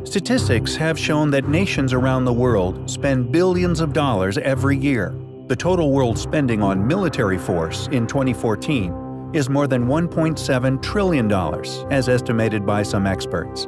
Statistics have shown that nations around the world spend billions of dollars every year. The total world spending on military force in 2014 is more than $1.7 trillion, as estimated by some experts.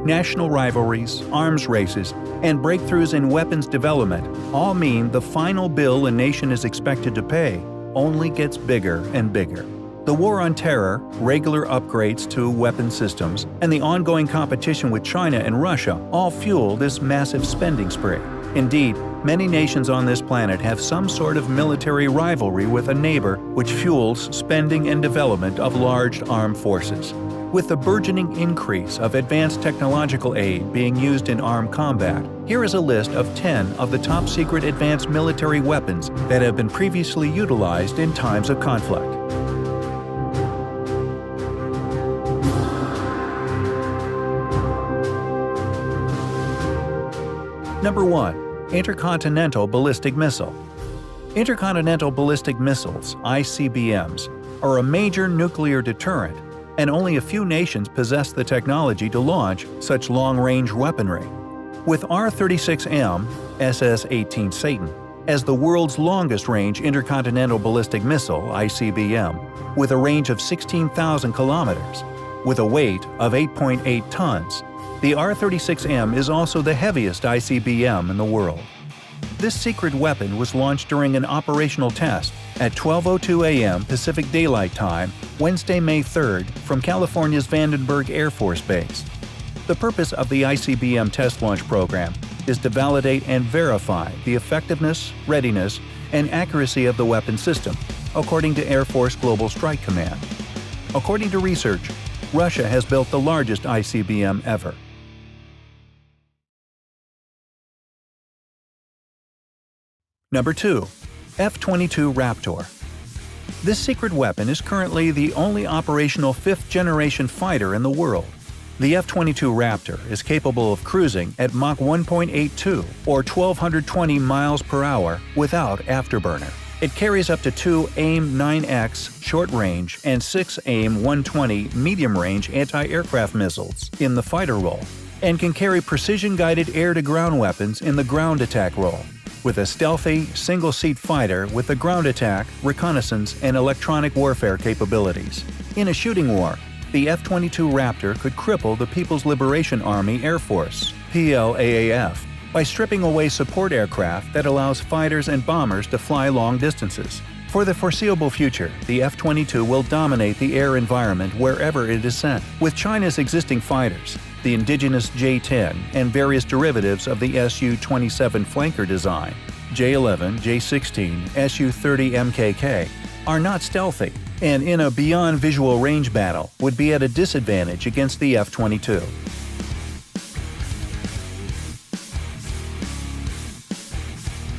National rivalries, arms races, and breakthroughs in weapons development all mean the final bill a nation is expected to pay only gets bigger and bigger. The war on terror, regular upgrades to weapon systems, and the ongoing competition with China and Russia all fuel this massive spending spree. Indeed, many nations on this planet have some sort of military rivalry with a neighbor, which fuels spending and development of large armed forces. With the burgeoning increase of advanced technological aid being used in armed combat, here is a list of 10 of the top-secret advanced military weapons that have been previously utilized in times of conflict. Number 1. Intercontinental Ballistic Missile. Intercontinental Ballistic Missiles, ICBMs, are a major nuclear deterrent, and only a few nations possess the technology to launch such long-range weaponry. With R-36M, SS-18 Satan, as the world's longest-range intercontinental ballistic missile, ICBM, with a range of 16,000 kilometers, with a weight of 8.8 tons, the R-36M is also the heaviest ICBM in the world. This secret weapon was launched during an operational test at 12:02 a.m. Pacific Daylight Time, Wednesday, May 3rd, from California's Vandenberg Air Force Base. The purpose of the ICBM test launch program is to validate and verify the effectiveness, readiness, and accuracy of the weapon system, according to Air Force Global Strike Command. According to research, Russia has built the largest ICBM ever. Number 2. F-22 Raptor. This secret weapon is currently the only operational fifth-generation fighter in the world. The F-22 Raptor is capable of cruising at Mach 1.82 or 1,220 miles per hour without afterburner. It carries up to 2 AIM-9X short-range and 6 AIM-120 medium-range anti-aircraft missiles in the fighter role, and can carry precision-guided air-to-ground weapons in the ground attack role, with a stealthy, single-seat fighter with the ground attack, reconnaissance, and electronic warfare capabilities. In a shooting war, the F-22 Raptor could cripple the People's Liberation Army Air Force, PLAAF, by stripping away support aircraft that allows fighters and bombers to fly long distances. For the foreseeable future, the F-22 will dominate the air environment wherever it is sent. With China's existing fighters, the indigenous J-10 and various derivatives of the Su-27 flanker design, J-11, J-16, Su-30 MKK, are not stealthy, and in a beyond visual range battle would be at a disadvantage against the F-22.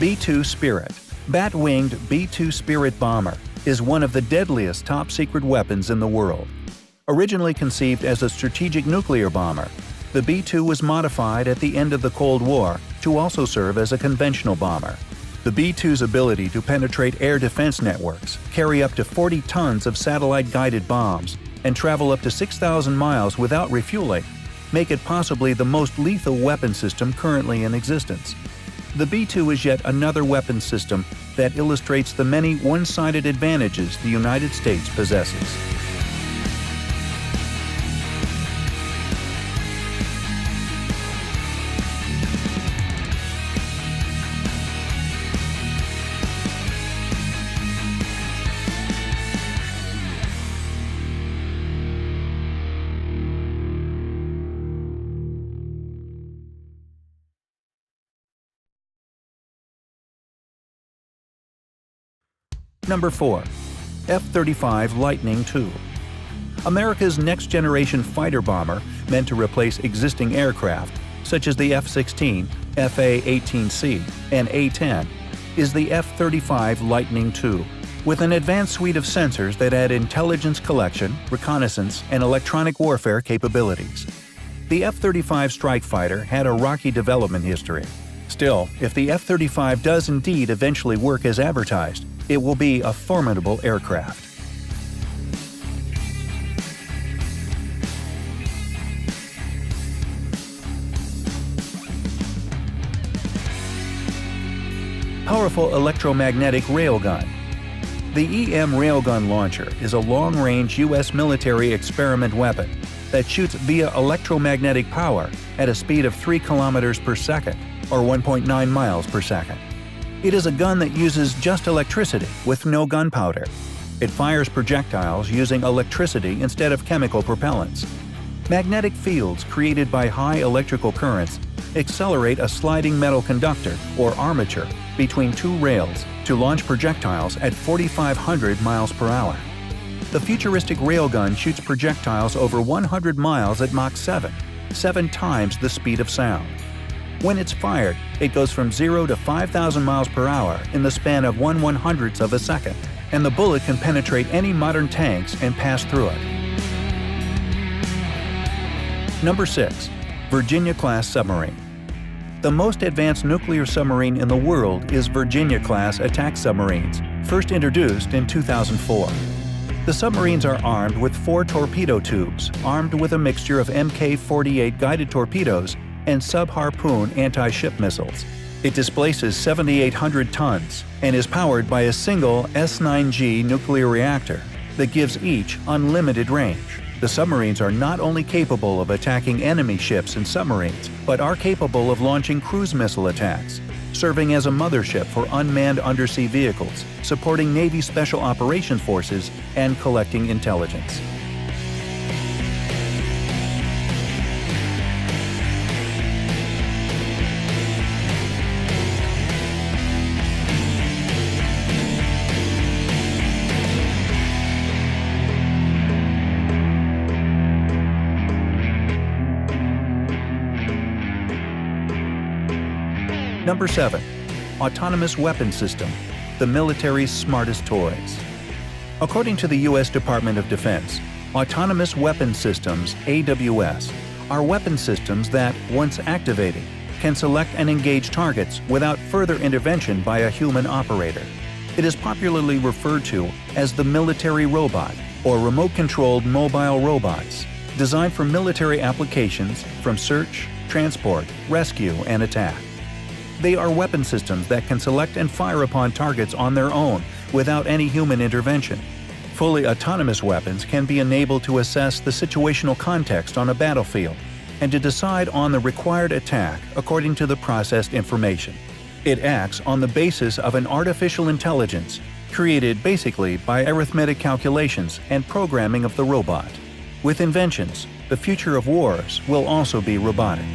B-2 Spirit. Bat-winged B-2 Spirit bomber is one of the deadliest top-secret weapons in the world. Originally conceived as a strategic nuclear bomber, the B-2 was modified at the end of the Cold War to also serve as a conventional bomber. The B-2's ability to penetrate air defense networks, carry up to 40 tons of satellite-guided bombs, and travel up to 6,000 miles without refueling make it possibly the most lethal weapon system currently in existence. The B-2 is yet another weapon system that illustrates the many one-sided advantages the United States possesses. Number 4. F-35 Lightning II. America's next-generation fighter bomber meant to replace existing aircraft, such as the F-16, FA-18C, and A-10, is the F-35 Lightning II, with an advanced suite of sensors that add intelligence collection, reconnaissance, and electronic warfare capabilities. The F-35 strike fighter had a rocky development history. Still, if the F-35 does indeed eventually work as advertised, it will be a formidable aircraft. Powerful electromagnetic railgun. The EM railgun launcher is a long-range U.S. military experiment weapon that shoots via electromagnetic power at a speed of 3 kilometers per second, or 1.9 miles per second. It is a gun that uses just electricity with no gunpowder. It fires projectiles using electricity instead of chemical propellants. Magnetic fields created by high electrical currents accelerate a sliding metal conductor, or armature, between two rails to launch projectiles at 4,500 miles per hour. The futuristic railgun shoots projectiles over 100 miles at Mach 7, 7 times the speed of sound. When it's fired, it goes from 0 to 5,000 miles per hour in the span of 1/100th of a second, and the bullet can penetrate any modern tanks and pass through it. Number 6. Virginia-class submarine. The most advanced nuclear submarine in the world is Virginia-class attack submarines, first introduced in 2004. The submarines are armed with 4 torpedo tubes, armed with a mixture of Mk-48 guided torpedoes and sub-Harpoon anti-ship missiles. It displaces 7,800 tons and is powered by a single S-9G nuclear reactor that gives each unlimited range. The submarines are not only capable of attacking enemy ships and submarines, but are capable of launching cruise missile attacks, serving as a mothership for unmanned undersea vehicles, supporting Navy Special Operations Forces, and collecting intelligence. Number 7. Autonomous Weapon System, the military's smartest toys. According to the U.S. Department of Defense, Autonomous Weapon Systems (AWS) are weapon systems that, once activated, can select and engage targets without further intervention by a human operator. It is popularly referred to as the military robot or remote-controlled mobile robots, designed for military applications from search, transport, rescue, and attack. They are weapon systems that can select and fire upon targets on their own without any human intervention. Fully autonomous weapons can be enabled to assess the situational context on a battlefield and to decide on the required attack according to the processed information. It acts on the basis of an artificial intelligence created basically by arithmetic calculations and programming of the robot. With inventions, the future of wars will also be robotic.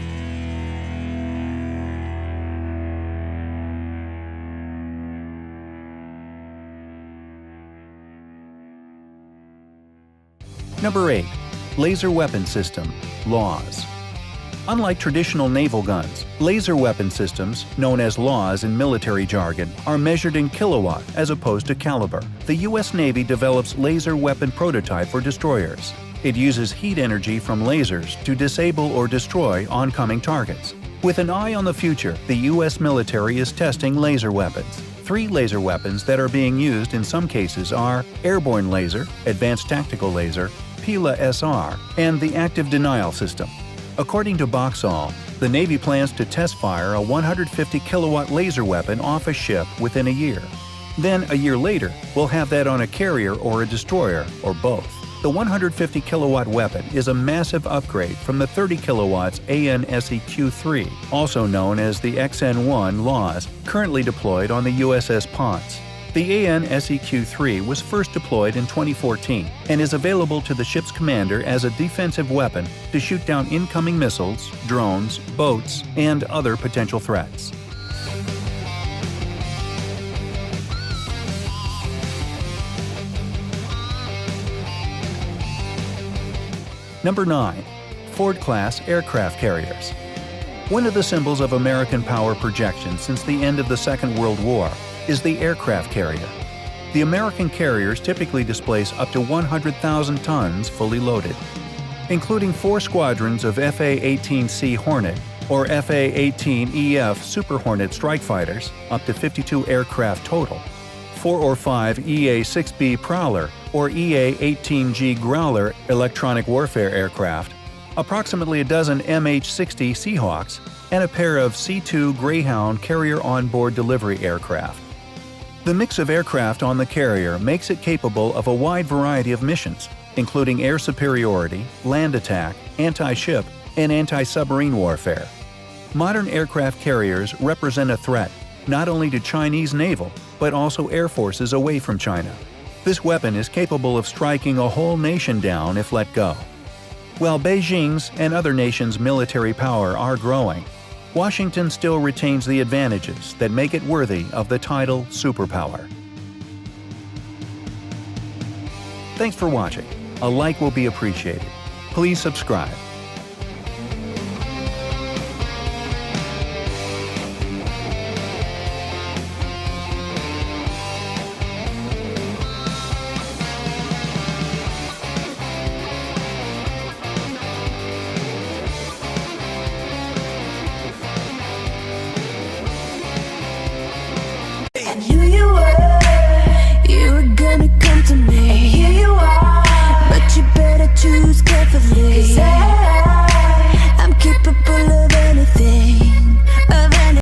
Number 8. Laser Weapon System (LAWS). Unlike traditional naval guns, laser weapon systems, known as LAWS in military jargon, are measured in kilowatt as opposed to caliber. The U.S. Navy develops laser weapon prototype for destroyers. It uses heat energy from lasers to disable or destroy oncoming targets. With an eye on the future, the U.S. military is testing laser weapons. 3 laser weapons that are being used in some cases are airborne laser, advanced tactical laser, PILA-SR, and the active denial system. According to Boxall, the Navy plans to test fire a 150 kilowatt laser weapon off a ship within a year. Then, a year later, we'll have that on a carrier or a destroyer, or both. The 150 kilowatt weapon is a massive upgrade from the 30 kilowatts AN/SEQ-3, also known as the XN-1 LAWS, currently deployed on the USS Ponce. The AN/SEQ-3 was first deployed in 2014 and is available to the ship's commander as a defensive weapon to shoot down incoming missiles, drones, boats, and other potential threats. Number 9. Ford-class aircraft carriers. One of the symbols of American power projection since the end of the Second World War is the aircraft carrier. The American carriers typically displace up to 100,000 tons fully loaded, including 4 squadrons of FA-18C Hornet or FA-18EF Super Hornet strike fighters, up to 52 aircraft total, 4 or 5 EA-6B Prowler or EA-18G Growler electronic warfare aircraft, approximately a dozen MH-60 Seahawks, and a pair of C-2 Greyhound carrier onboard delivery aircraft. The mix of aircraft on the carrier makes it capable of a wide variety of missions, including air superiority, land attack, anti-ship, and anti-submarine warfare. Modern aircraft carriers represent a threat not only to Chinese naval, but also air forces away from China. This weapon is capable of striking a whole nation down if let go. While Beijing's and other nations' military power are growing, Washington still retains the advantages that make it worthy of the title superpower. Thanks for watching. A like will be appreciated. Please subscribe.